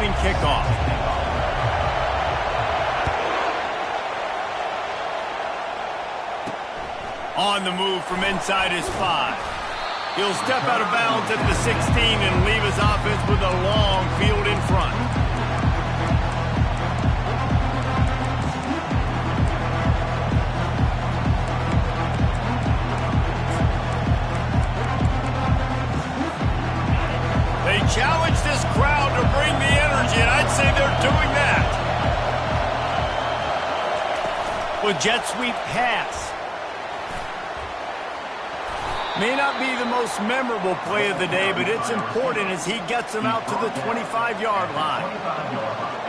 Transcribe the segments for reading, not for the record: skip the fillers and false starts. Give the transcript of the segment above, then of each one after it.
opening kickoff. On the move from inside his 5. He'll step out of bounds at the 16 and leave his offense with a long field in front. They challenge this crowd to bring the energy, and I'd say they're doing that. With jet sweep pass. May not be the most memorable play of the day, but it's important as he gets them out to the 25-yard line.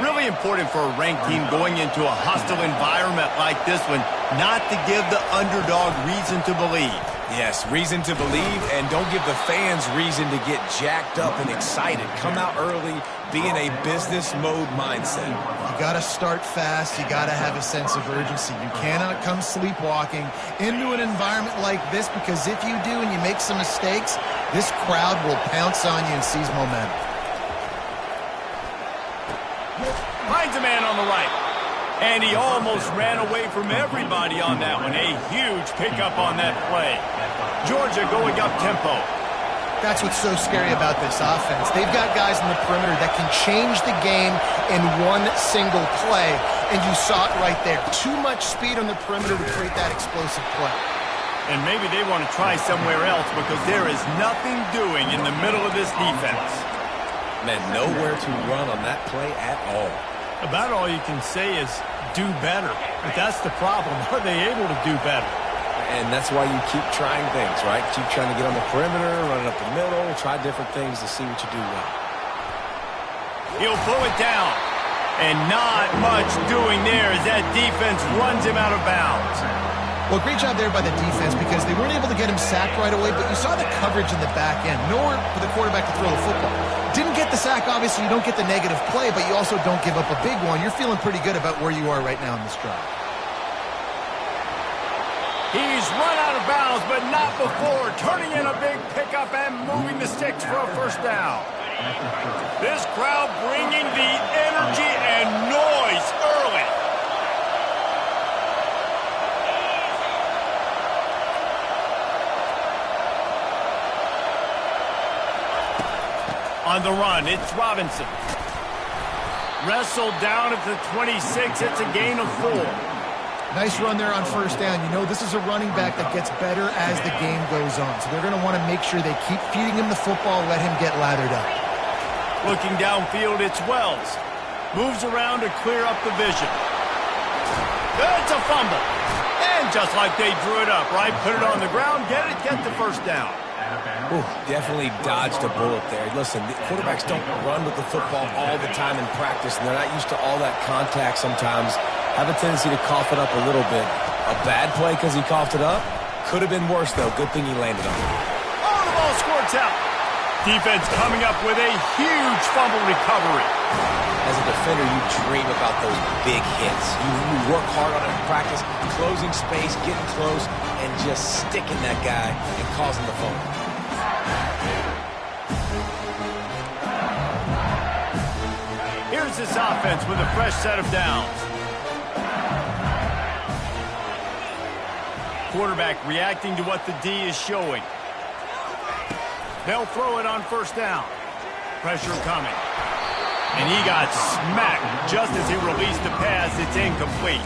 Really important for a ranked team going into a hostile environment like this one, not to give the underdog reason to believe. Yes, reason to believe, and don't give the fans reason to get jacked up and excited. Come out early, be in a business mode mindset. You got to start fast. You got to have a sense of urgency. You cannot come sleepwalking into an environment like this, because if you do and you make some mistakes, this crowd will pounce on you and seize momentum. Finds a man on the right. And he almost ran away from everybody on that one. A huge pickup on that play. Georgia going up tempo. That's what's so scary about this offense. They've got guys in the perimeter that can change the game in one single play, and you saw it right there. Too much speed on the perimeter to create that explosive play. And maybe they want to try somewhere else because there is nothing doing in the middle of this defense. Man, nowhere to run on that play at all. About all you can say is do better. But that's the problem. Are they able to do better? And that's why you keep trying things, right? Keep trying to get on the perimeter, running up the middle, try different things to see what you do well. He'll pull it down. And not much doing there as that defense runs him out of bounds. Well, great job there by the defense, because they weren't able to get him sacked right away, but you saw the coverage in the back end. Nowhere for the quarterback to throw the football. Didn't get the sack, obviously. You don't get the negative play, but you also don't give up a big one. You're feeling pretty good about where you are right now in this drive. He's run out of bounds, but not before turning in a big pickup and moving the sticks for a first down. This crowd bringing the energy and noise early. On the run, it's Robinson. Wrestled down at the 26. It's a gain of 4. Nice run there on first down. You know, this is a running back that gets better as the game goes on. So they're going to want to make sure they keep feeding him the football, let him get lathered up. Looking downfield, it's Wells. Moves around to clear up the vision. It's a fumble. And just like they drew it up, right? Put it on the ground, get the first down. Ooh, definitely dodged a bullet there. Listen, the quarterbacks don't run with the football all the time in practice, and they're not used to all that contact sometimes. Have a tendency to cough it up a little bit. A bad play because he coughed it up? Could have been worse, though. Good thing he landed on it. Oh, the ball squirts out. Defense coming up with a huge fumble recovery. As a defender, you dream about those big hits. You work hard on it in practice, closing space, getting close, and just sticking that guy and causing the fumble. Here's this offense with a fresh set of downs. Quarterback reacting to what the D is showing. They'll throw it on first down. Pressure coming. And he got smacked just as he released the pass. It's incomplete.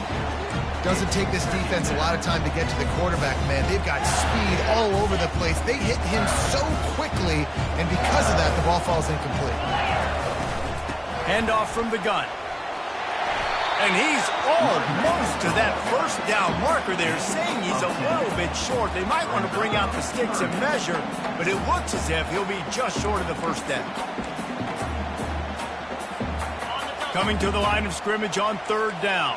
Doesn't take this defense a lot of time to get to the quarterback, man. They've got speed all over the place. They hit him so quickly, and because of that, the ball falls incomplete. Handoff from the gun. And he's almost to that first down marker there, saying he's a little bit short. They might want to bring out the sticks and measure, but it looks as if he'll be just short of the first down. Coming to the line of scrimmage on third down.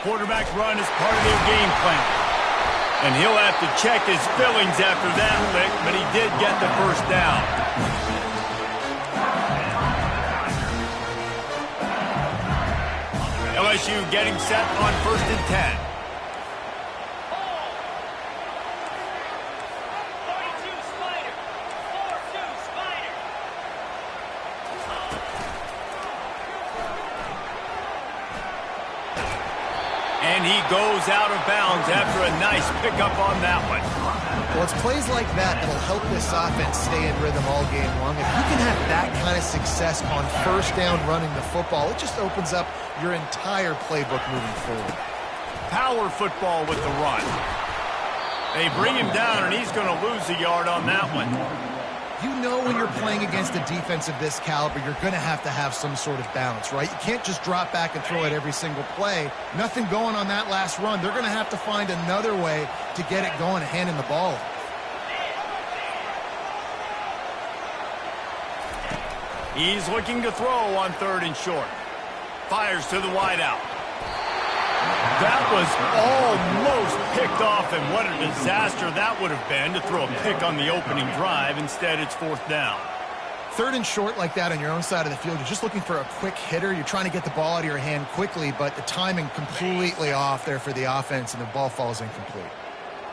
Quarterback run is part of their game plan. And he'll have to check his fillings after that lick, but he did get the first down. LSU getting set on 1st and 10. And he goes out of bounds after a nice pickup on that one. Well, it's plays like that that'll help this offense stay in rhythm all game long. If you can have that kind of success on first down running the football, it just opens up your entire playbook moving forward. Power football with the run. They bring him down, and he's going to lose a yard on that one. You know when you're playing against a defense of this caliber, you're going to have some sort of balance, right? You can't just drop back and throw it every single play. Nothing going on that last run. They're going to have to find another way to get it going and hand him the ball. He's looking to throw on 3rd and short. Fires to the wideout. That was almost picked off, and what a disaster that would have been to throw a pick on the opening drive. Instead, it's 4th down. 3rd and short like that on your own side of the field, you're just looking for a quick hitter. You're trying to get the ball out of your hand quickly, but the timing completely off there for the offense, and the ball falls incomplete.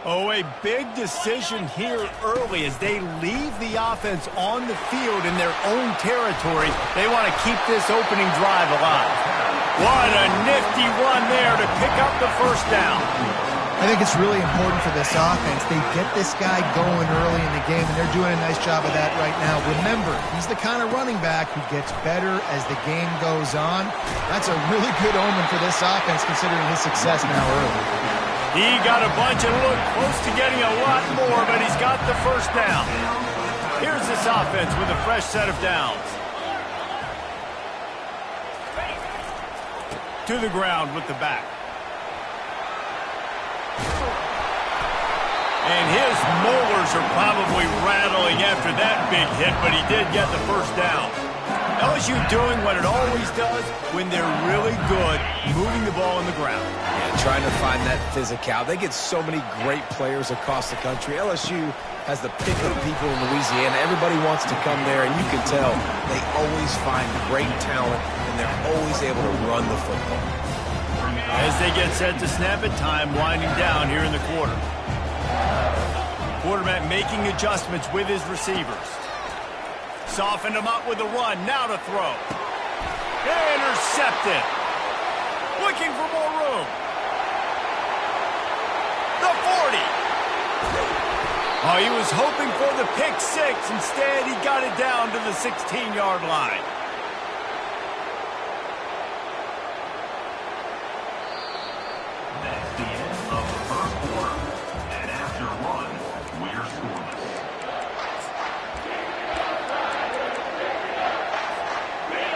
Oh, a big decision here early as they leave the offense on the field in their own territory. They want to keep this opening drive alive. What a nifty run there to pick up the 1st down. I think it's really important for this offense. They get this guy going early in the game, and they're doing a nice job of that right now. Remember, he's the kind of running back who gets better as the game goes on. That's a really good omen for this offense considering his success now early. He got a bunch and looked close to getting a lot more, but he's got the 1st down. Here's this offense with a fresh set of downs. To the ground with the back. And his molars are probably rattling after that big hit, but he did get the 1st down. LSU doing what it always does when they're really good, moving the ball on the ground. Yeah, trying to find that physicality. They get so many great players across the country. LSU has the pick of people in Louisiana. Everybody wants to come there, and you can tell they always find great talent, and they're always able to run the football. As they get set to snap it, time winding down here in the quarter. Quarterback making adjustments with his receivers. Softened him up with a run. Now to throw. Intercepted. Looking for more room. The 40. Oh, he was hoping for the pick 6. Instead, he got it down to the 16-yard line. That's the end of the 1st quarter. And after 1, we're scoreless.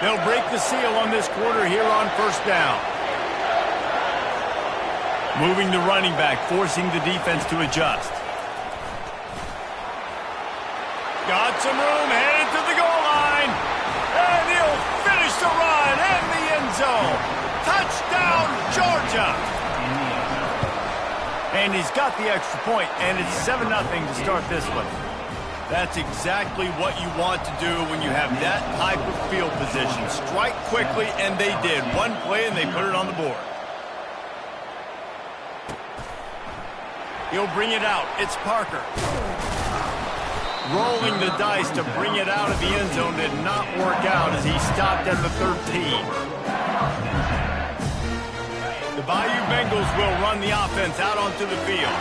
They'll break the seal on this quarter here on 1st down. Moving the running back, forcing the defense to adjust. Got some room, headed to the goal line. And he'll finish the run in the end zone. Touchdown, Georgia. And he's got the extra point, and it's 7-0 to start this one. That's exactly what you want to do when you have that type of field position. Strike quickly, and they did. One play, and they put it on the board. He'll bring it out. It's Parker. Rolling the dice to bring it out of the end zone did not work out as he stopped at the 13. The Bayou Bengals will run the offense out onto the field.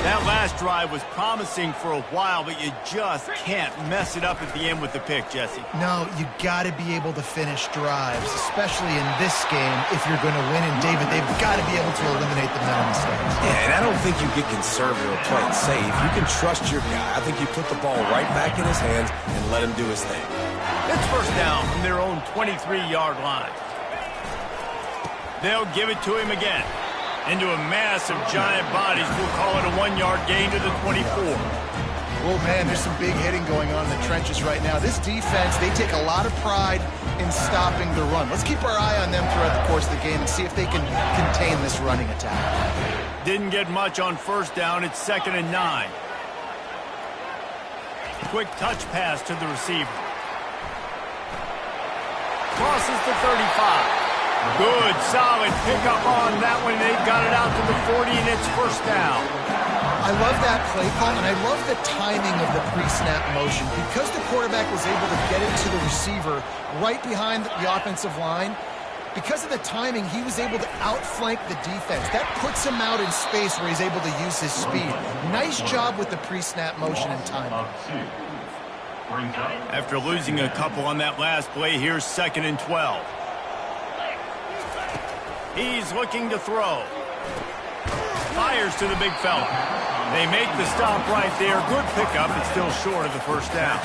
That last drive was promising for a while, but you just can't mess it up at the end with the pick, Jesse. No, you got to be able to finish drives, especially in this game if you're going to win. And, David, they've got to be able to eliminate the mental mistakes. Yeah, and I don't think you get conservative or play it safe. You can trust your guy. I think you put the ball right back in his hands and let him do his thing. It's 1st down from their own 23-yard line. They'll give it to him again. Into a mass of giant bodies. We'll call it a 1-yard gain to the 24. Oh, man, there's some big hitting going on in the trenches right now. This defense, they take a lot of pride in stopping the run. Let's keep our eye on them throughout the course of the game and see if they can contain this running attack. Didn't get much on 1st down. It's 2nd and 9. Quick touch pass to the receiver. Crosses the 35. Good, solid pickup on that one. They've got it out to the 40, and it's 1st down. I love that play call, and I love the timing of the pre-snap motion. Because the quarterback was able to get it to the receiver right behind the offensive line, Because of the timing, he was able to outflank the defense. That puts him out in space where he's able to use his speed. Nice job with the pre-snap motion and timing. After losing a couple on that last play, here's 2nd and 12. He's looking to throw. Fires to the big fella. They make the stop right there. Good pickup. It's still short of the first down.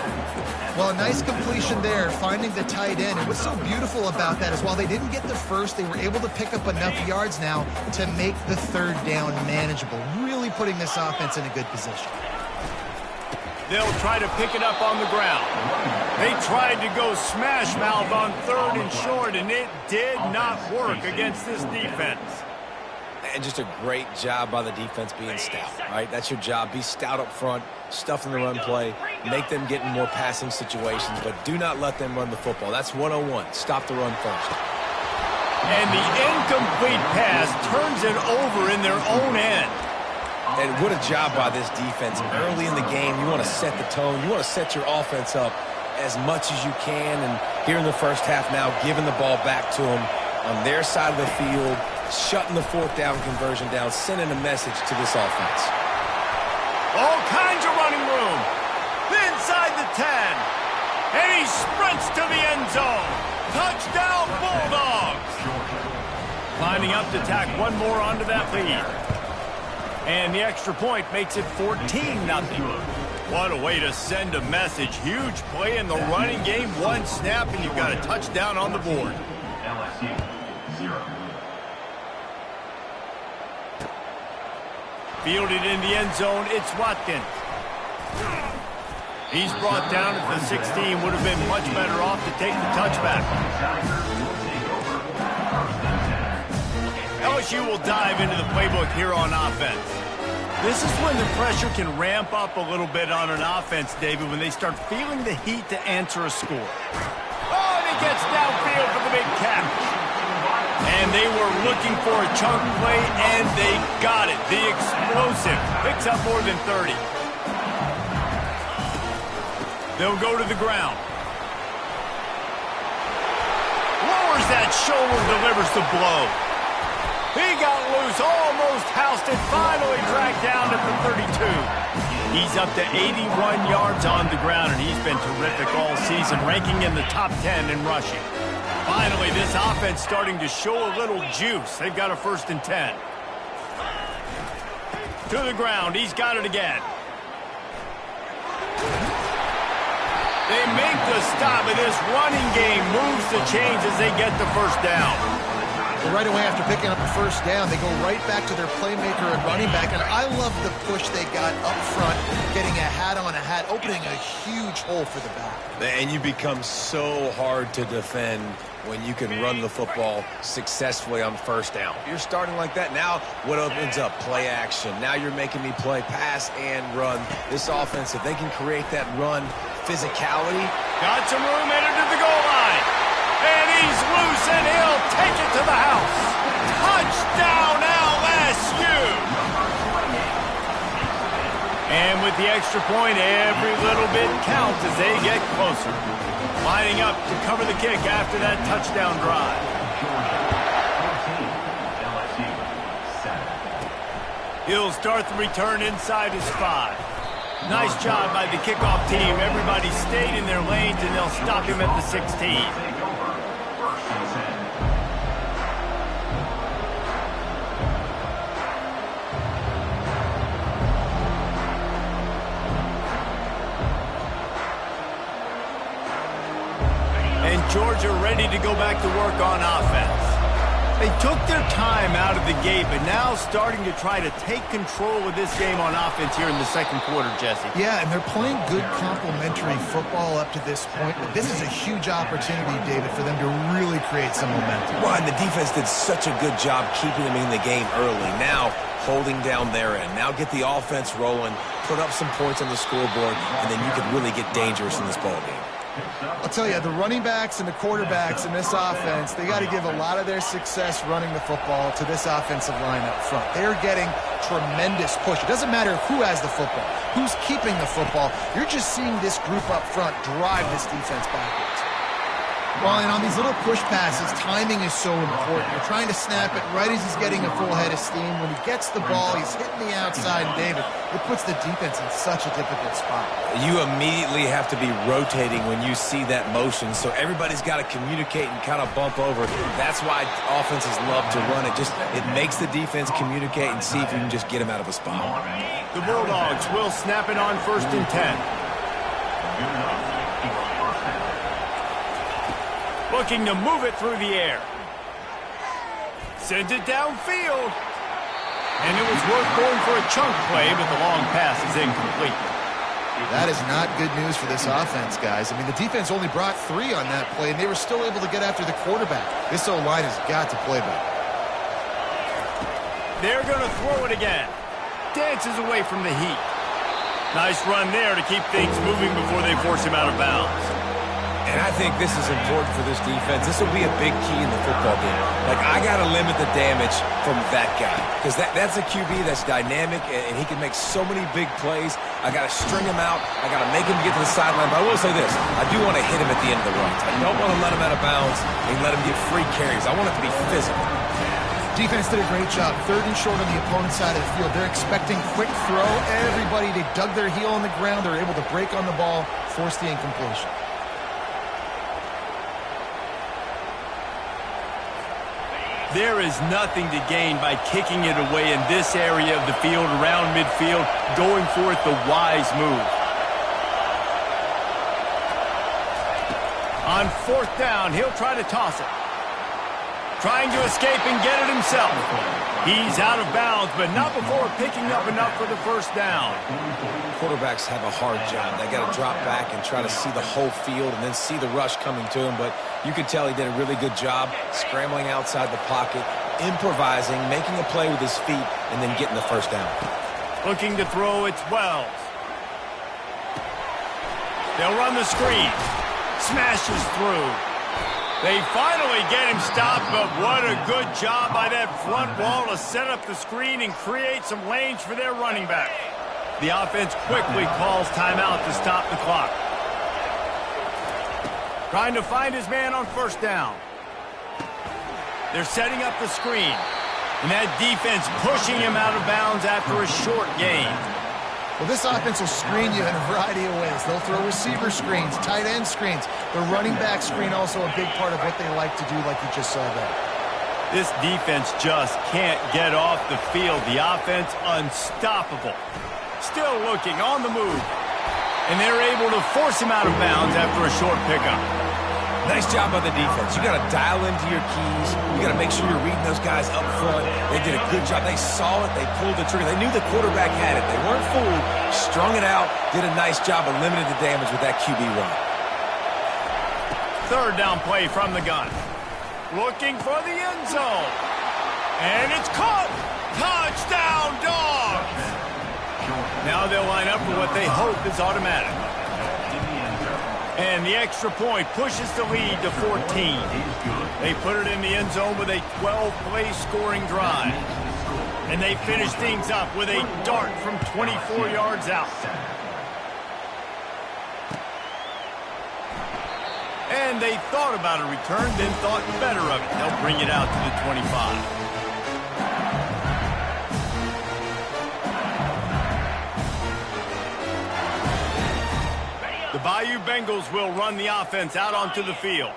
Well, a nice completion there, finding the tight end. And what's so beautiful about that is while they didn't get the first, they were able to pick up enough yards now to make the 3rd down manageable, really putting this offense in a good position. They'll try to pick it up on the ground. They tried to go smash mouth on 3rd and short, and it did not work against this defense. And just a great job by the defense being stout, right? That's your job. Be stout up front, stuff in the run play, make them get in more passing situations, but do not let them run the football. That's 101. Stop the run first. And the incomplete pass turns it over in their own end. And what a job by this defense. Early in the game, you want to set the tone. You want to set your offense up as much as you can. And here in the first half now, giving the ball back to them on their side of the field, shutting the 4th down conversion down, sending a message to this offense. All kinds of running room. Inside the 10. And he sprints to the end zone. Touchdown, Bulldogs. Lining up to tack one more onto that lead. And the extra point makes it 14-0. What a way to send a message. Huge play in the running game. One snap, and you've got a touchdown on the board. LSU, 0. Fielded in the end zone, it's Watkins. He's brought down at the 16. Would have been much better off to take the touchback. LSU will dive into the playbook here on offense. This is when the pressure can ramp up a little bit on an offense, David, when they start feeling the heat to answer a score. Oh, and he gets downfield for the big catch. And they were looking for a chunk play, and they got it. The explosive picks up more than 30. They'll go to the ground. Lowers that shoulder, delivers the blow. He got loose, almost housed it, finally dragged down at the 32. He's up to 81 yards on the ground, and he's been terrific all season, ranking in the top 10 in rushing. Finally, this offense starting to show a little juice. They've got a 1st and 10. To the ground, he's got it again. They make the stop, and this running game moves the chains as they get the 1st down. Well, right away after picking up a 1st down, they go right back to their playmaker and running back. And I love the push they got up front, getting a hat on a hat, opening a huge hole for the back. And you become so hard to defend when you can run the football successfully on 1st down. You're starting like that. Now what opens up? Play action. Now you're making me play pass and run. This offense, if they can create that run physicality. Got some room, entered to the goal line. And he's loose, and he'll take it to the house. Touchdown, LSU! And with the extra point, every little bit counts as they get closer. Lining up to cover the kick after that touchdown drive. He'll start the return inside his 5. Nice job by the kickoff team. Everybody stayed in their lanes, and they'll stop him at the 16. And Georgia ready to go back to work on offense. They took their time out of the gate, but now starting to try to take control of this game on offense here in the 2nd quarter, Jesse. Yeah, and they're playing good complementary football up to this point, but this is a huge opportunity, David, for them to really create some momentum. Well, and the defense did such a good job keeping them in the game early. Now holding down their end. Now get the offense rolling, put up some points on the scoreboard, and then you could really get dangerous in this ballgame. I'll tell you, the running backs and the quarterbacks in this offense, they got to give a lot of their success running the football to this offensive line up front. They're getting tremendous push. It doesn't matter who has the football, who's keeping the football. You're just seeing this group up front drive this defense backwards. Well, and on these little push passes, timing is so important. You're trying to snap it right as he's getting a full head of steam. When he gets the ball, he's hitting the outside, and David, it puts the defense in such a difficult spot. You immediately have to be rotating when you see that motion, so everybody's got to communicate and kind of bump over. That's why offenses love to run it. It makes the defense communicate and see if you can just get him out of a spot. The Bulldogs will snap it on 1st and 10. Looking to move it through the air. Sends it downfield. And it was worth going for a chunk play, but the long pass is incomplete. That is not good news for this offense, guys. I mean, the defense only brought 3 on that play, and they were still able to get after the quarterback. This O-line has got to play better. They're going to throw it again. Dances away from the heat. Nice run there to keep things moving before they force him out of bounds. And I think this is important for this defense. This will be a big key in the football game. Like, I got to limit the damage from that guy. Because that's a QB that's dynamic, and he can make so many big plays. I got to string him out. I got to make him get to the sideline. But I will say this. I do want to hit him at the end of the runs. I don't want to let him out of bounds and let him get free carries. I want it to be physical. Defense did a great job. 3rd and short on the opponent's side of the field. They're expecting quick throw. Everybody, they dug their heel on the ground. They're able to break on the ball, force the incompletion. There is nothing to gain by kicking it away in this area of the field, around midfield, going for it the wise move. On 4th down, he'll try to toss it. Trying to escape and get it himself. He's out of bounds, but not before picking up enough for the 1st down. Quarterbacks have a hard job. They got to drop back and try to see the whole field and then see the rush coming to him. But you can tell he did a really good job scrambling outside the pocket, improvising, making a play with his feet, and then getting the 1st down. Looking to throw, it's Wells. They'll run the screen. Smashes through. They finally get him stopped, but what a good job by that front wall to set up the screen and create some lanes for their running back. The offense quickly calls timeout to stop the clock. Trying to find his man on 1st down. They're setting up the screen. And that defense pushing him out of bounds after a short gain. Well, this offense will screen you in a variety of ways. They'll throw receiver screens, tight end screens. The running back screen also a big part of what they like to do, like you just saw there. This defense just can't get off the field. The offense unstoppable. Still looking on the move. And they're able to force him out of bounds after a short pickup. Nice job by the defense. You got to dial into your keys. You got to make sure you're reading those guys up front. They did a good job. They saw it. They pulled the trigger. They knew the quarterback had it. They weren't fooled. Strung it out. Did a nice job of limiting the damage with that QB run. 3rd down play from the gun. Looking for the end zone. And it's caught. Touchdown, Dogs. Now they'll line up for what they hope is automatic. And the extra point pushes the lead to 14. They put it in the end zone with a 12-play scoring drive. And they finish things up with a dart from 24 yards out. And they thought about a return, then thought better of it. They'll bring it out to the 25. The Bayou Bengals will run the offense out onto the field.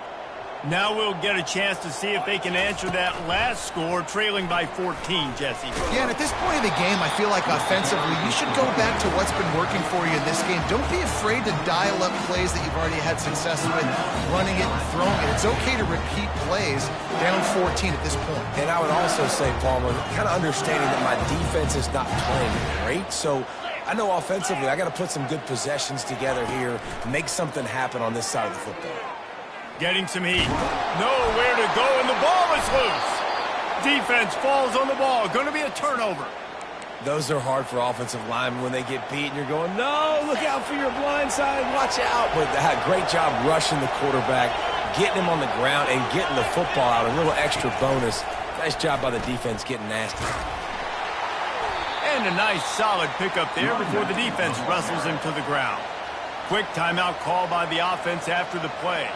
Now we'll get a chance to see if they can answer that last score, trailing by 14, Jesse. Yeah, and at this point of the game, I feel like offensively, you should go back to what's been working for you in this game. Don't be afraid to dial up plays that you've already had success with, running it and throwing it. It's okay to repeat plays down 14 at this point. And I would also say, Palmer, kind of understanding that my defense is not playing great, so I know offensively I got to put some good possessions together here, make something happen on this side of the football. Getting some heat. Nowhere to go, and the ball is loose. Defense falls on the ball. Going to be a turnover. Those are hard for offensive linemen when they get beat, and you're going, no, look out for your blind side, watch out. But they had a great job rushing the quarterback, getting him on the ground, and getting the football out, a little extra bonus. Nice job by the defense getting nasty. And a nice solid pickup there before the defense wrestles him to the ground. Quick timeout call by the offense after the play.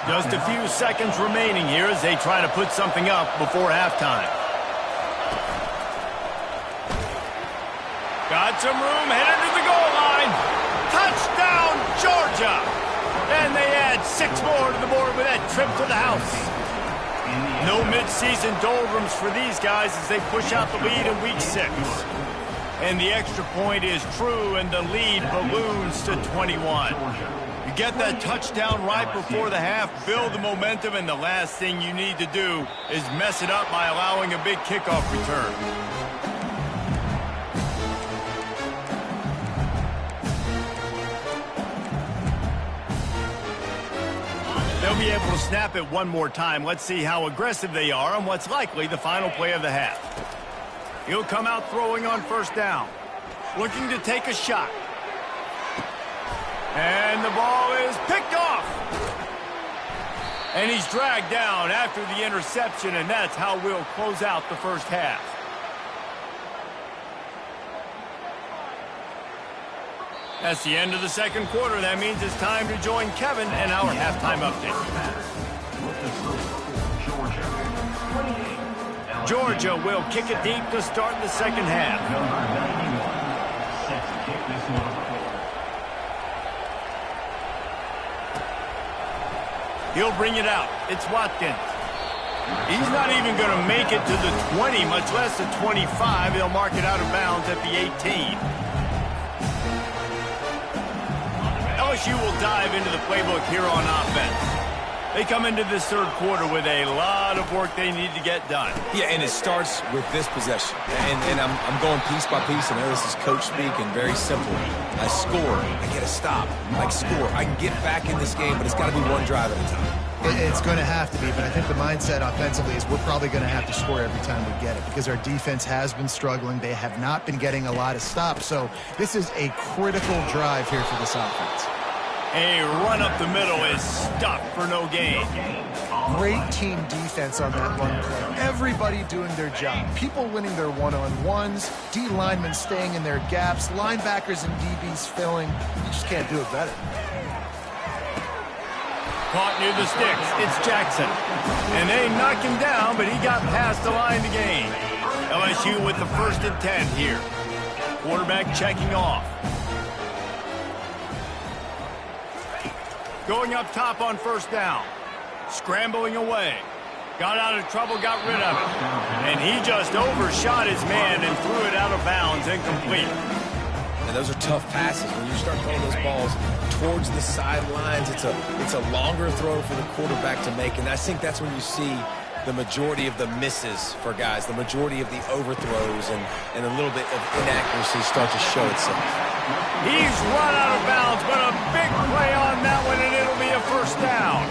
Just a few seconds remaining here as they try to put something up before halftime. Got some room, headed to the goal line. Touchdown, Georgia! And they add 6 more to the board with that trip to the house. No mid-season doldrums for these guys as they push out the lead in week 6. And the extra point is true, and the lead balloons to 21. You get that touchdown right before the half, build the momentum, and the last thing you need to do is mess it up by allowing a big kickoff return. They'll be able to snap it one more time. Let's see how aggressive they are on what's likely the final play of the half. He'll come out throwing on first down. Looking to take a shot. And the ball is picked off. And he's dragged down after the interception, and that's how we'll close out the first half. That's the end of the second quarter. That means it's time to join Kevin and our halftime update. Georgia will kick it deep to start the second half. He'll bring it out. It's Watkins. He's not even going to make it to the 20, much less the 25. He'll mark it out of bounds at the 18. LSU will dive into the playbook here on offense. They come into this third quarter with a lot of work they need to get done. Yeah, and it starts with this possession. And I'm going piece by piece. I know this is coach speak and very simple. I score. I get a stop. I score. I can get back in this game, but it's got to be one drive at a time. It's going to have to be, but I think the mindset offensively is we're probably going to have to score every time we get it because our defense has been struggling. They have not been getting a lot of stops. So this is a critical drive here for this offense. A run up the middle is stuck for no gain. Great team defense on that run play. Everybody doing their job. People winning their one-on-ones, D linemen staying in their gaps, linebackers and DBs filling. You just can't do it better. Caught near the sticks. It's Jackson. And they knock him down, but he got past the line to gain. LSU with the 1st and 10 here. Quarterback checking off. Going up top on first down. Scrambling away. Got out of trouble, got rid of it. And he just overshot his man and threw it out of bounds, incomplete. And those are tough passes. When you start throwing those balls towards the sidelines, it's a longer throw for the quarterback to make. And I think that's when you see the majority of the misses for guys, the majority of the overthrows and a little bit of inaccuracy start to show itself. He's run out of bounds, but a big play on that one, and it'll be a first down.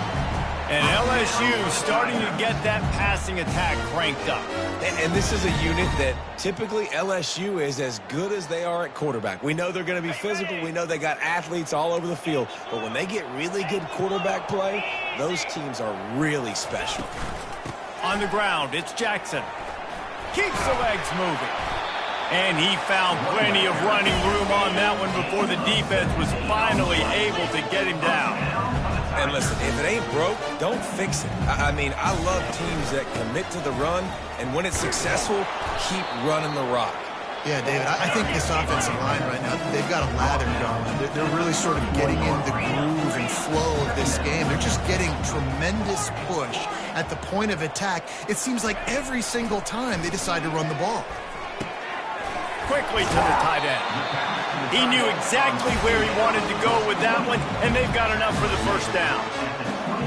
And LSU starting to get that passing attack cranked up. And this is a unit that typically LSU is as good as they are at quarterback. We know they're going to be physical. We know they got athletes all over the field. But when they get really good quarterback play, those teams are really special. On the ground, it's Jackson. Keeps the legs moving. And he found plenty of running room on that one before the defense was finally able to get him down. And listen, if it ain't broke, don't fix it. I mean, I love teams that commit to the run, and when it's successful, keep running the rock. Yeah, David, I think this offensive line right now, they've got a lather going. They're really sort of getting in the groove and flow of this game. They're just getting tremendous push at the point of attack. It seems like every single time they decide to run the ball. Quickly to the tight end. He knew exactly where he wanted to go with that one, and they've got enough for the first down.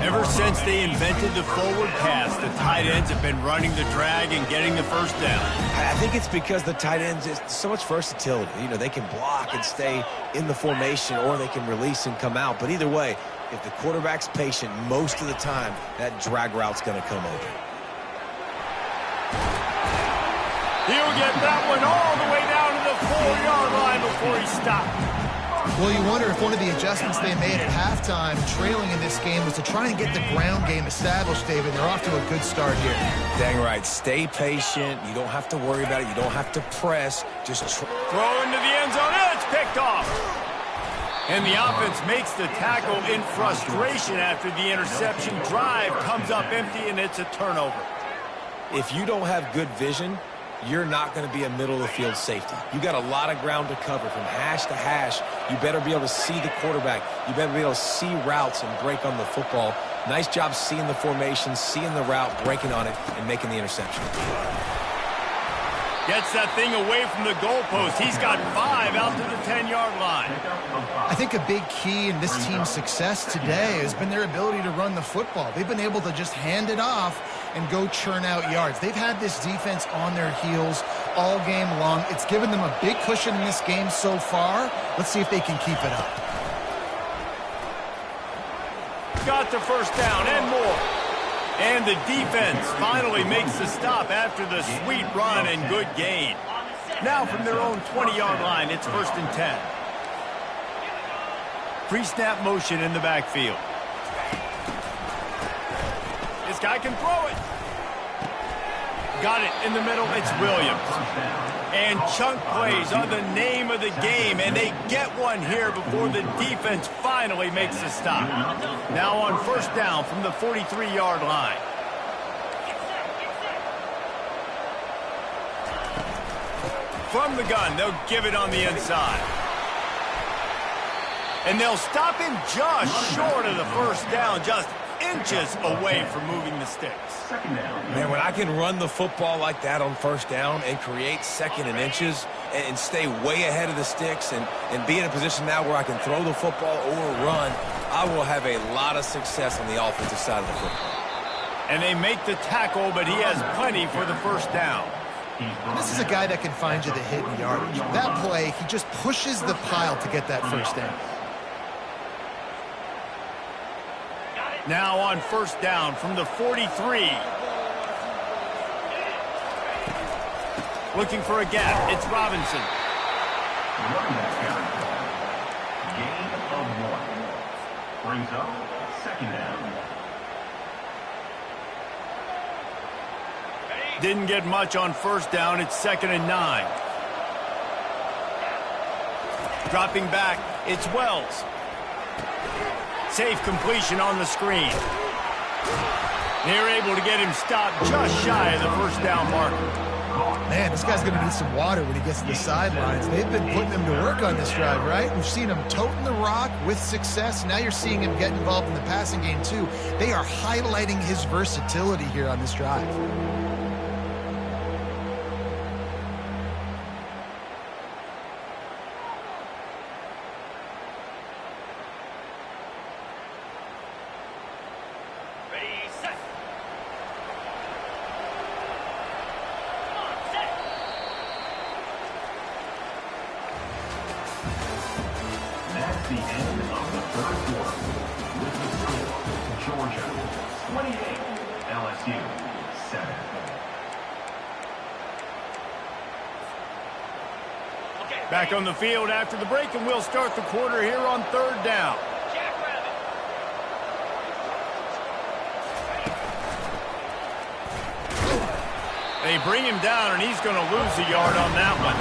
Ever since they invented the forward pass, the tight ends have been running the drag and getting the first down. I think it's because the tight ends is so much versatility. You know, they can block and stay in the formation, or they can release and come out. But either way, if the quarterback's patient most of the time, that drag route's going to come open. He'll get that one all the way down to the 4-yard line before he stopped. Well, you wonder if one of the adjustments they made at halftime, trailing in this game, was to try and get the ground game established, David. They're off to a good start here. Dang right. Stay patient. You don't have to worry about it. You don't have to press. Just throw into the end zone. It's picked off. And the offense makes the tackle in frustration after the interception. Drive comes up empty, and it's a turnover. If you don't have good vision, you're not going to be a middle-of-the-field safety. You got a lot of ground to cover from hash to hash. You better be able to see the quarterback. You better be able to see routes and break on the football. Nice job seeing the formation, seeing the route, breaking on it, and making the interception. Gets that thing away from the goalpost. He's got 5 out to the 10-yard line. I think a big key in this team's success today has been their ability to run the football. They've been able to just hand it off and go churn out yards. They've had this defense on their heels all game long. It's given them a big cushion in this game so far. Let's see if they can keep it up. Got the first down and more. And the defense finally makes the stop after the sweet run and good gain. Now from their own 20-yard line, it's 1st and 10. Pre-snap motion in the backfield. This guy can throw it. Got it in the middle. It's Williams. And chunk plays are the name of the game, and they get one here before the defense finally makes the stop. Now on 1st down from the 43-yard line. From the gun, they'll give it on the inside. And they'll stop him just short of the 1st down, just inches away from moving the sticks. Man, when I can run the football like that on 1st down and create 2nd and inches and stay way ahead of the sticks and be in a position now where I can throw the football or run, I will have a lot of success on the offensive side of the football. And they make the tackle, but he has plenty for the 1st down. This is a guy that can find you the hidden yardage. That play, he just pushes the pile to get that 1st down. Now on 1st down from the 43. Looking for a gap. It's Robinson. Running back carry. Gain of 1. Brings up 2nd down. Didn't get much on 1st down. It's 2nd and 9. Dropping back. It's Wells. Safe completion on the screen. They're able to get him stopped just shy of the 1st down marker. Man, this guy's going to need some water when he gets to the sidelines. They've been putting him to work on this drive, right? We've seen him toting the rock with success. Now you're seeing him get involved in the passing game, too. They are highlighting his versatility here on this drive. That's the end of the 3rd quarter. With the score, Georgia 28, LSU 7. Back on the field after the break, and we'll start the quarter here on 3rd down. They bring him down, and he's going to lose a yard on that one.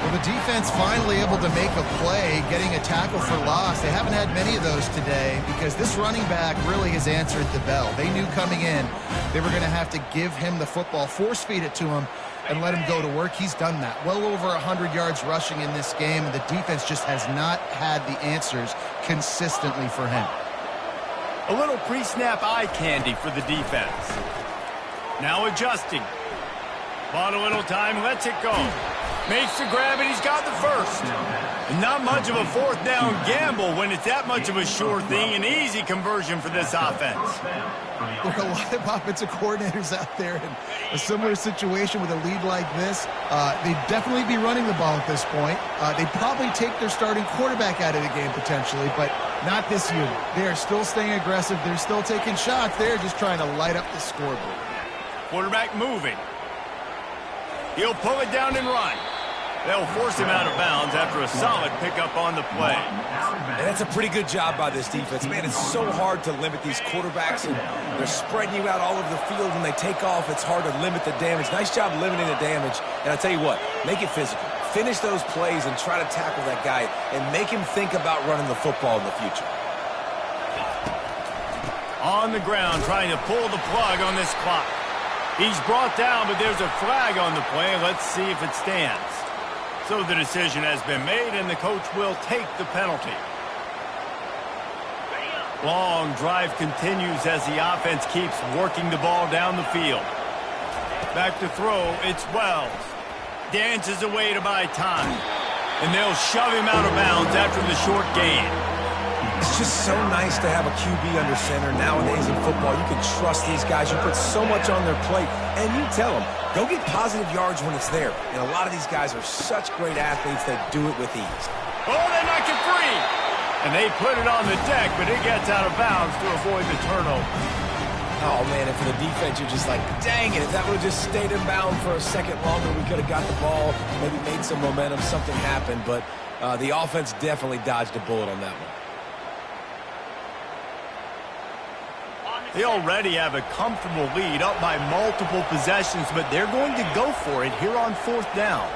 Well, the defense finally able to make a play, getting a tackle for loss. They haven't had many of those today because this running back really has answered the bell. They knew coming in they were going to have to give him the football, force-feed it to him, and let him go to work. He's done that. Well over 100 yards rushing in this game, and the defense just has not had the answers consistently for him. A little pre-snap eye candy for the defense. Now adjusting. Bought a little time, lets it go. Makes the grab, and he's got the 1st. Not much of a 4th down gamble when it's that much of a sure thing. An easy conversion for this offense. There are a lot of offensive coordinators out there in a similar situation with a lead like this. They'd definitely be running the ball at this point. They'd probably take their starting quarterback out of the game potentially, but not this unit. They are still staying aggressive. They're still taking shots. They're just trying to light up the scoreboard. Quarterback moving. He'll pull it down and run. They'll force him out of bounds after a solid pickup on the play. And that's a pretty good job by this defense. Man, it's so hard to limit these quarterbacks, and they're spreading you out all over the field. When they take off, it's hard to limit the damage. Nice job limiting the damage. And I'll tell you what, make it physical. finish those plays and try to tackle that guy and make him think about running the football in the future. On the ground, trying to pull the plug on this clock. He's brought down, but there's a flag on the play. Let's see if it stands. So the decision has been made, and the coach will take the penalty. Long drive continues as the offense keeps working the ball down the field. Back to throw, it's Wells. Dances away to buy time. And they'll shove him out of bounds after the short gain. It's just so nice to have a QB under center. Nowadays in football, you can trust these guys. You put so much on their plate, and you tell them, go get positive yards when it's there. And a lot of these guys are such great athletes that do it with ease. Oh, they knock it free! And they put it on the deck, but it gets out of bounds to avoid the turnover. Oh, man, and for the defense, you're just like, dang it, if that would have just stayed in bounds for a second longer, we could have got the ball, maybe made some momentum, something happened. But the offense definitely dodged a bullet on that one. They already have a comfortable lead, up by multiple possessions, but they're going to go for it here on 4th down.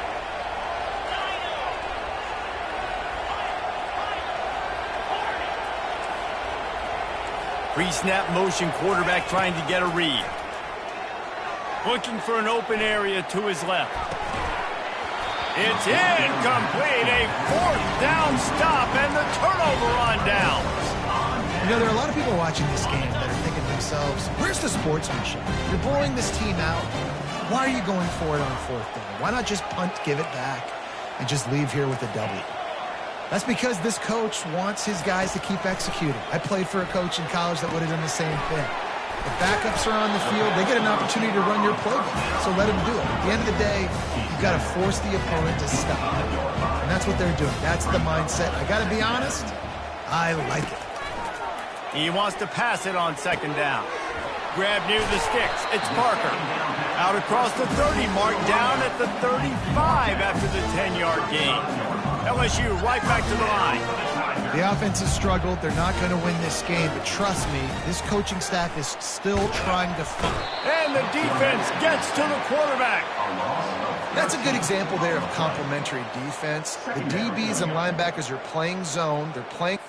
Pre-snap motion quarterback trying to get a read. Looking for an open area to his left. It's incomplete. A 4th down stop and the turnover on downs. You know, there are a lot of people watching this game that are thinking to themselves, where's the sportsmanship? You're blowing this team out. Why are you going for it on 4th down? Why not just punt, give it back, and just leave here with a W? That's because this coach wants his guys to keep executing. I played for a coach in college that would have done the same thing. If backups are on the field, they get an opportunity to run your playbook, so let them do it. At the end of the day, you've got to force the opponent to stop. And that's what they're doing. That's the mindset. I got to be honest, I like it. He wants to pass it on 2nd down. Grab near the sticks. It's Parker. Out across the 30 mark, down at the 35 after the 10-yard gain. LSU right back to the line. The offense has struggled. They're not going to win this game, but trust me, this coaching staff is still trying to fight. And the defense gets to the quarterback. That's a good example there of complementary defense. The DBs and linebackers are playing zone. They're playing...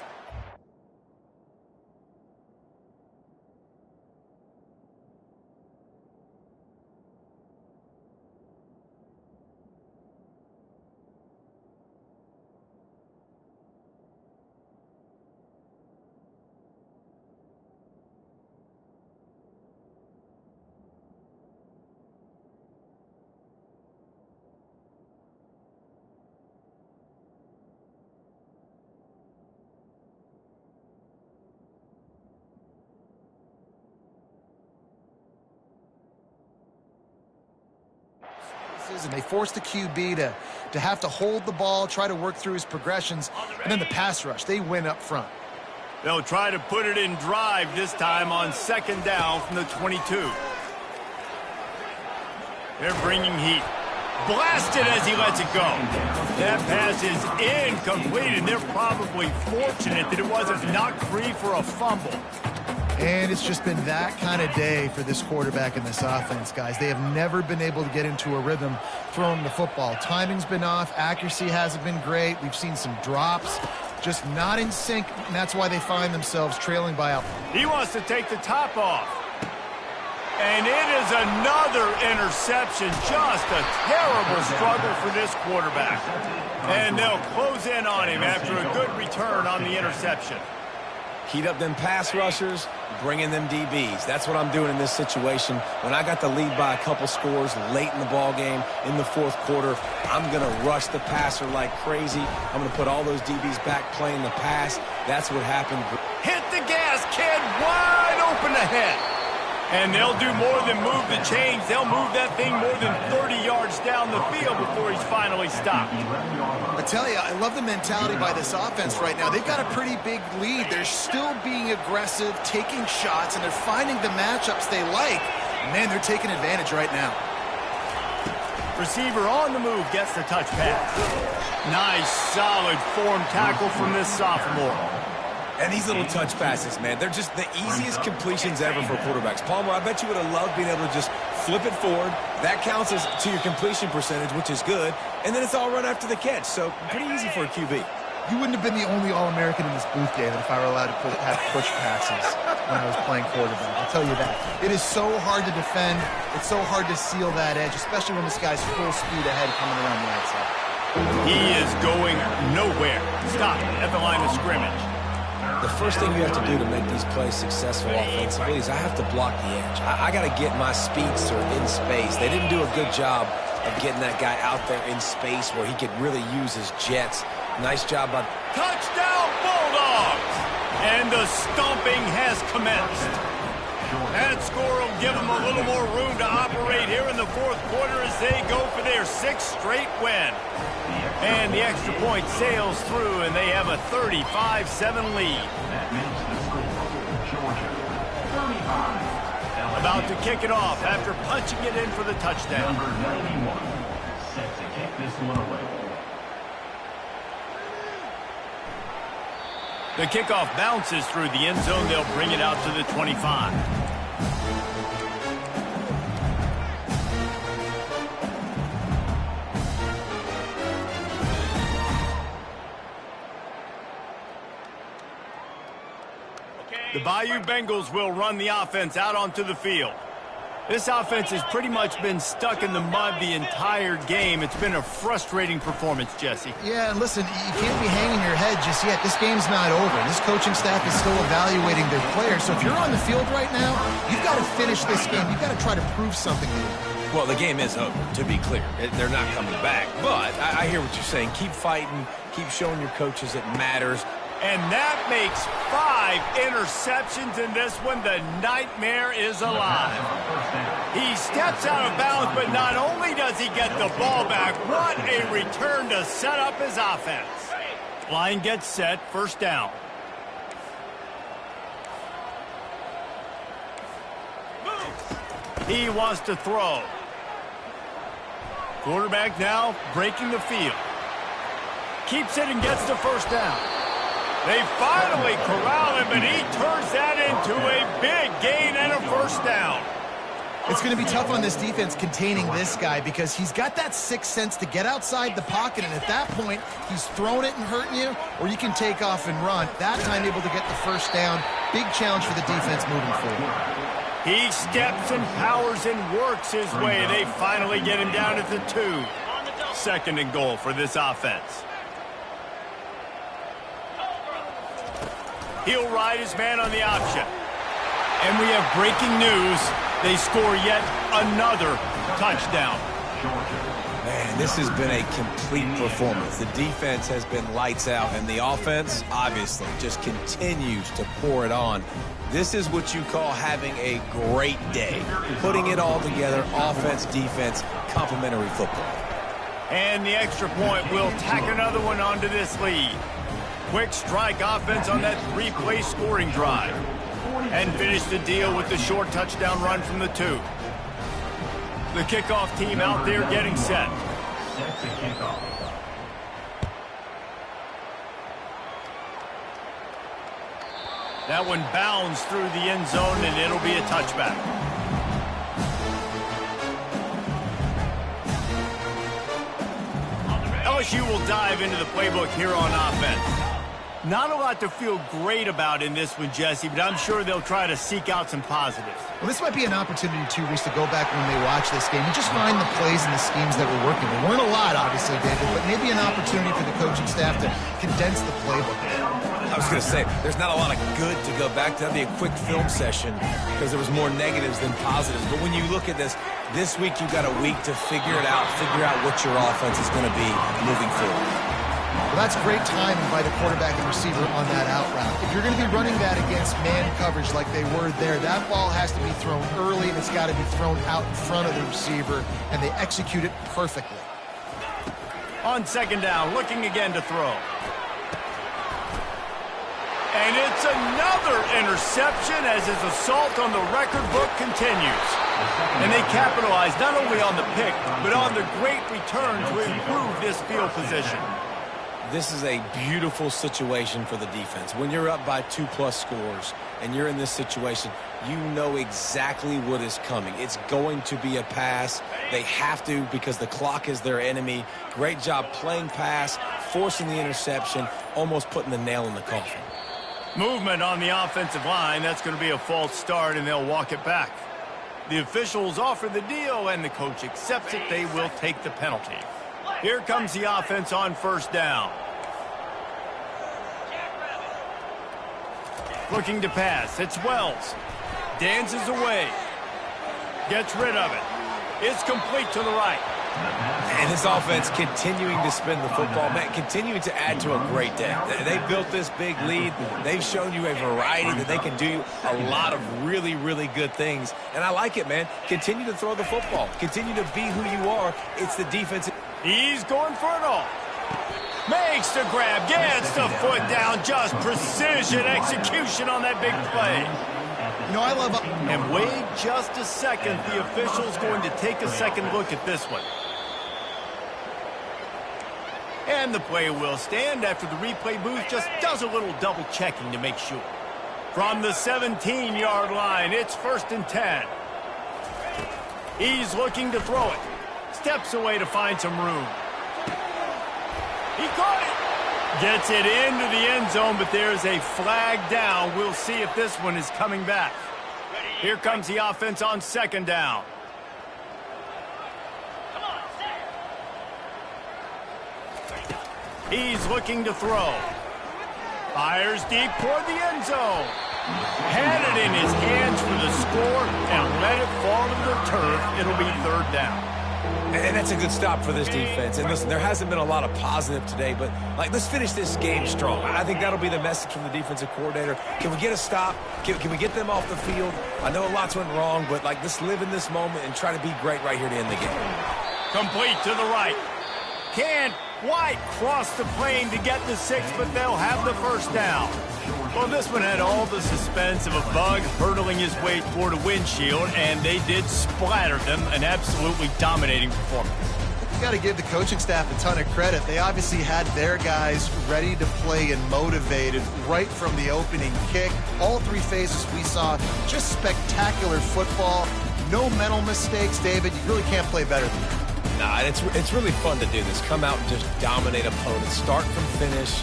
and they force the QB to have to hold the ball, try to work through his progressions, and then the pass rush. They win up front. They'll try to put it in drive this time on 2nd down from the 22. They're bringing heat. Blasted as he lets it go. That pass is incomplete, and they're probably fortunate that it wasn't knocked free for a fumble. And it's just been that kind of day for this quarterback and this offense, guys. They have never been able to get into a rhythm throwing the football. Timing's been off. Accuracy hasn't been great. We've seen some drops, just not in sync, and that's why they find themselves trailing by a... He wants to take the top off. And it is another interception. Just a terrible struggle for this quarterback. And they'll close in on him after a good return on the interception. Heat up them pass rushers, bring in them DBs. That's what I'm doing in this situation. When I got the lead by a couple scores late in the ball game, in the 4th quarter, I'm going to rush the passer like crazy. I'm going to put all those DBs back playing the pass. That's what happened. Hit the gas, kid. Wide open ahead. And they'll do more than move the chains. They'll move that thing more than 30 yards down the field before he's finally stopped. I tell you, I love the mentality by this offense right now. They've got a pretty big lead. They're still being aggressive, taking shots, and they're finding the matchups they like. Man, they're taking advantage right now. Receiver on the move gets the touch pass. Nice, solid form tackle from this sophomore. And these little touch passes, man, they're just the easiest completions ever for quarterbacks. Palmer, I bet you would have loved being able to just flip it forward. That counts as to your completion percentage, which is good. And then it's all run after the catch, so pretty easy for a QB. You wouldn't have been the only All-American in this booth, David, if I were allowed to have push passes when I was playing quarterback. I'll tell you that. It is so hard to defend. It's so hard to seal that edge, especially when this guy's full speed ahead coming around the outside. He is going nowhere. Stop at the line of scrimmage. The first thing you have to do to make these plays successful offensively is I have to block the edge. I got to get my speedster in space. They didn't do a good job of getting that guy out there in space where he could really use his jets. Nice job by... Touchdown, Bulldogs! And the stomping has commenced. That score will give them a little more room to operate here in the fourth quarter as they go for their sixth straight win. And the extra point sails through, and they have a 35-7 lead. That makes the score Georgia 35. About to kick it off after punching it in for the touchdown. Number 91 set to kick this one away. The kickoff bounces through the end zone. They'll bring it out to the 25. The Bayou Bengals will run the offense out onto the field. This offense has pretty much been stuck in the mud the entire game. It's been a frustrating performance, Jesse. Yeah, and listen, you can't be hanging your head just yet. This game's not over. This coaching staff is still evaluating their players. So if you're on the field right now, you've got to finish this game. You've got to try to prove something to them. Well, the game is over, to be clear. They're not coming back. But I hear what you're saying. Keep fighting. Keep showing your coaches it matters. And that makes 5 interceptions in this one. The nightmare is alive. He steps out of bounds, but not only does he get the ball back, what a return to set up his offense. Line gets set, first down. He wants to throw. Quarterback now breaking the field. Keeps it and gets the first down. They finally corral him, and he turns that into a big gain and a first down. It's going to be tough on this defense containing this guy because he's got that sixth sense to get outside the pocket, and at that point, he's throwing it and hurting you, or you can take off and run. That time able to get the first down. Big challenge for the defense moving forward. He steps and powers and works his way. They finally get him down at the 2. Second and goal for this offense. He'll ride his man on the option. And we have breaking news. They score yet another touchdown. Man, this has been a complete performance. The defense has been lights out, and the offense, obviously, just continues to pour it on. This is what you call having a great day. Putting it all together, offense, defense, complementary football. And the extra point will tack another one onto this lead. Quick strike offense on that 3-play scoring drive. And finish the deal with the short touchdown run from the 2. The kickoff team out there getting set. Set to kick off. That one bounds through the end zone, and it'll be a touchback. LSU will dive into the playbook here on offense. Not a lot to feel great about in this one, Jesse, but I'm sure they'll try to seek out some positives. Well, this might be an opportunity, too, Reese, to go back when they watch this game and just find the plays and the schemes that were working. There weren't a lot, obviously, David, but maybe an opportunity for the coaching staff to condense the playbook. I was going to say, there's not a lot of good to go back to. That'd be a quick film session because there was more negatives than positives. But when you look at this week you've got a week to figure it out, figure out what your offense is going to be moving forward. Well, that's great timing by the quarterback and receiver on that out route. If you're going to be running that against man coverage like they were there, that ball has to be thrown early, and it's got to be thrown out in front of the receiver, and they execute it perfectly. On second down, looking again to throw. And it's another interception as his assault on the record book continues. And they capitalize not only on the pick, but on the great return to improve this field position. This is a beautiful situation for the defense. When you're up by 2+ scores and you're in this situation, you know exactly what is coming. It's going to be a pass. They have to because the clock is their enemy. Great job playing pass, forcing the interception, almost putting the nail in the coffin. Movement on the offensive line. That's going to be a false start, and they'll walk it back. The officials offer the deal, and the coach accepts it. They will take the penalty. Here comes the offense on first down. Looking to pass. It's Wells. Dances away. Gets rid of it. It's complete to the right. And this offense continuing to spin the football, man, continuing to add to a great day. They built this big lead. They've shown you a variety that they can do a lot of really, really good things. And I like it, man. Continue to throw the football. Continue to be who you are. It's the defense. He's going for it all. Makes the grab. Gets the foot down. Just precision execution on that big play. You know, I love... And wait just a second. The official's going to take a second look at this one. And the play will stand after the replay booth just does a little double checking to make sure. From the 17-yard line, it's 1st and 10. He's looking to throw it. Steps away to find some room. He caught it. Gets it into the end zone, but there's a flag down. We'll see if this one is coming back. Here comes the offense on 2nd down. He's looking to throw. Fires deep toward the end zone. Had it in his hands for the score and let it fall to the turf. It'll be 3rd down. And that's a good stop for this defense. And listen, there hasn't been a lot of positive today, but let's finish this game strong. I think that'll be the message from the defensive coordinator. Can we get a stop? Can we get them off the field? I know lots went wrong, but let's live in this moment and try to be great right here to end the game. Complete to the right. Can't quite cross the plane to get the 6, but they'll have the 1st down. Well, this one had all the suspense of a bug hurtling his way toward a windshield, and they did splatter them. An absolutely dominating performance. You got to give the coaching staff a ton of credit. They obviously had their guys ready to play and motivated right from the opening kick. All 3 phases we saw, just spectacular football. No mental mistakes, David. You really can't play better than that. Nah, it's really fun to do this. Come out and just dominate opponents. Start from finish.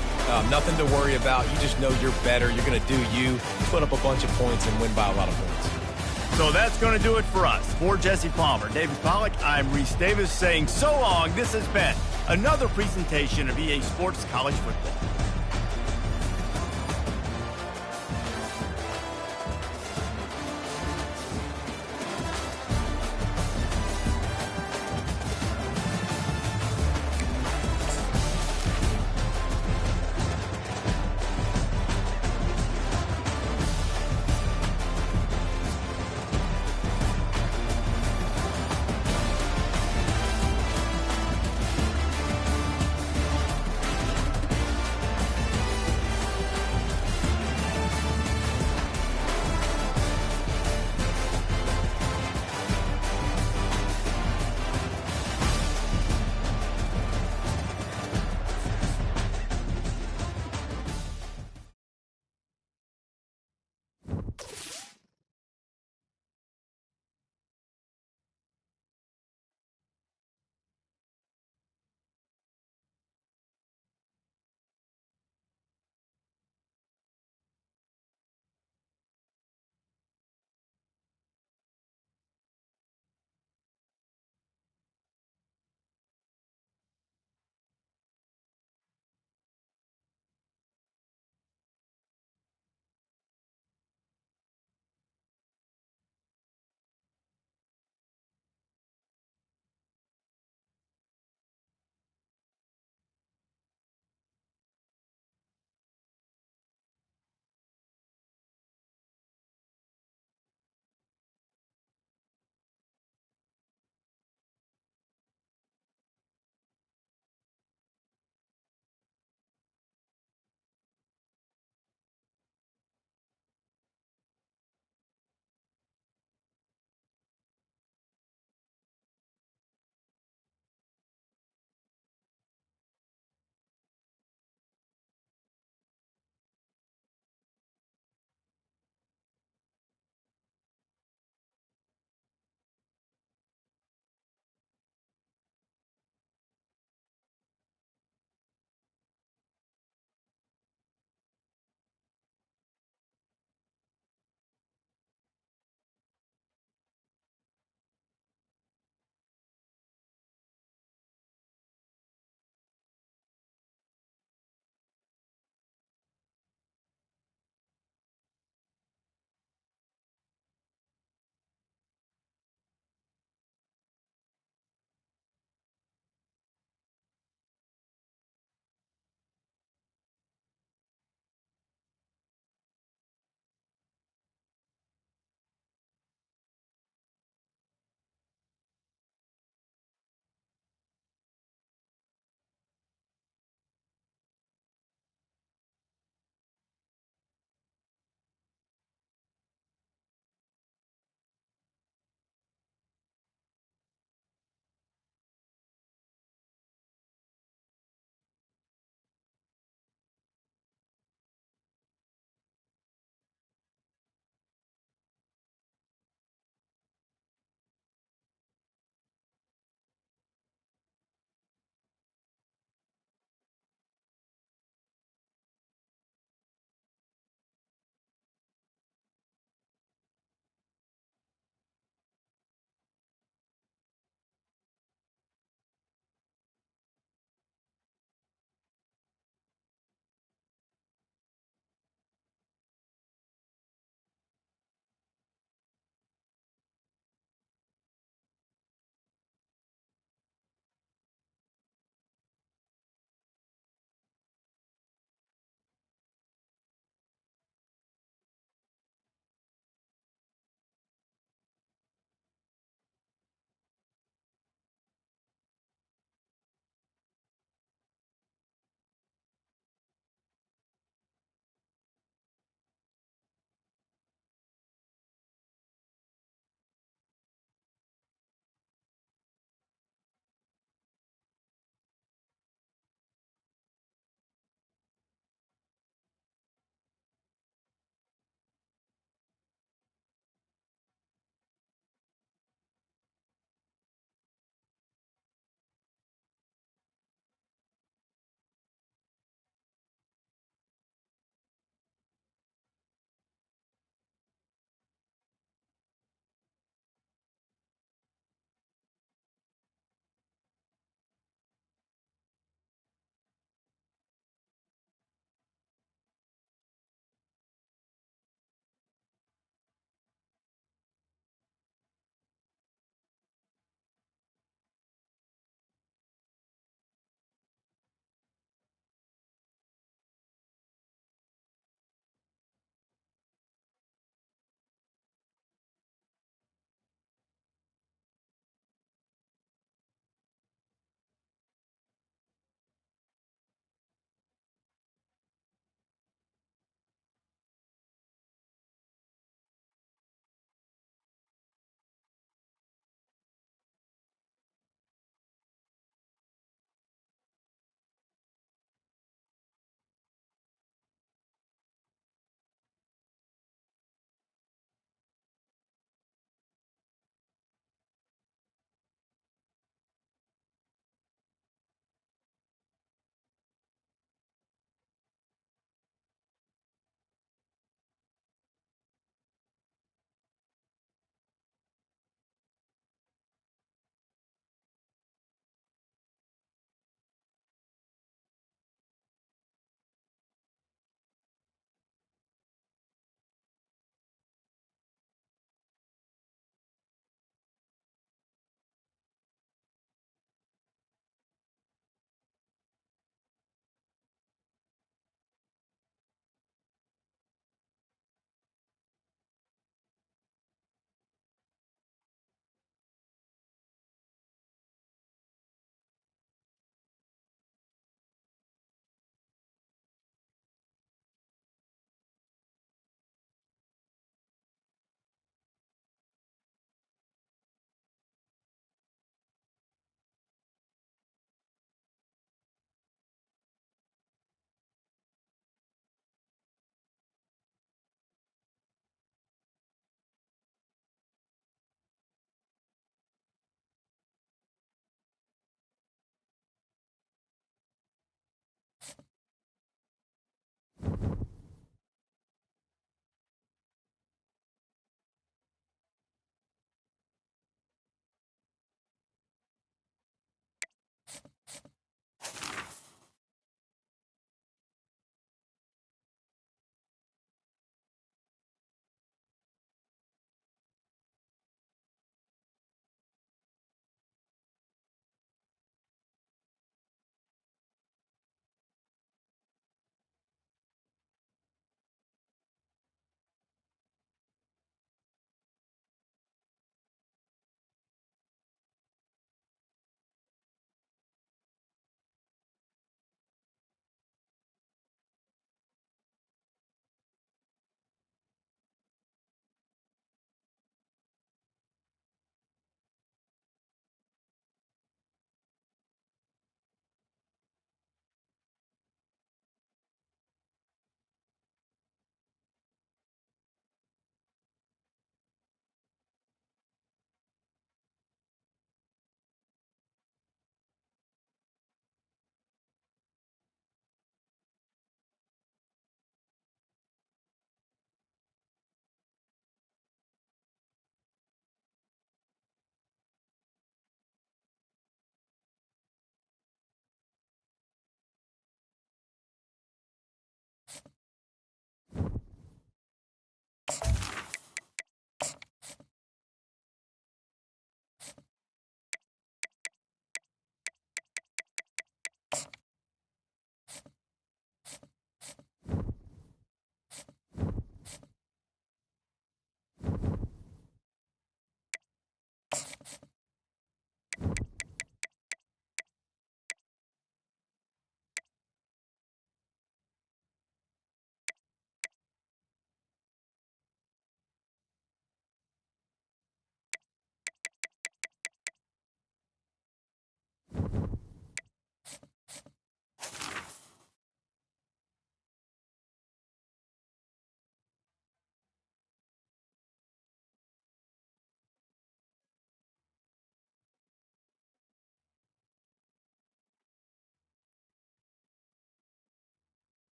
Nothing to worry about. You just know you're better. You're going to do you. Put up a bunch of points and win by a lot of points. So that's going to do it for us. For Jesse Palmer, David Pollack, I'm Reese Davis saying so long. This has been another presentation of EA Sports College Football.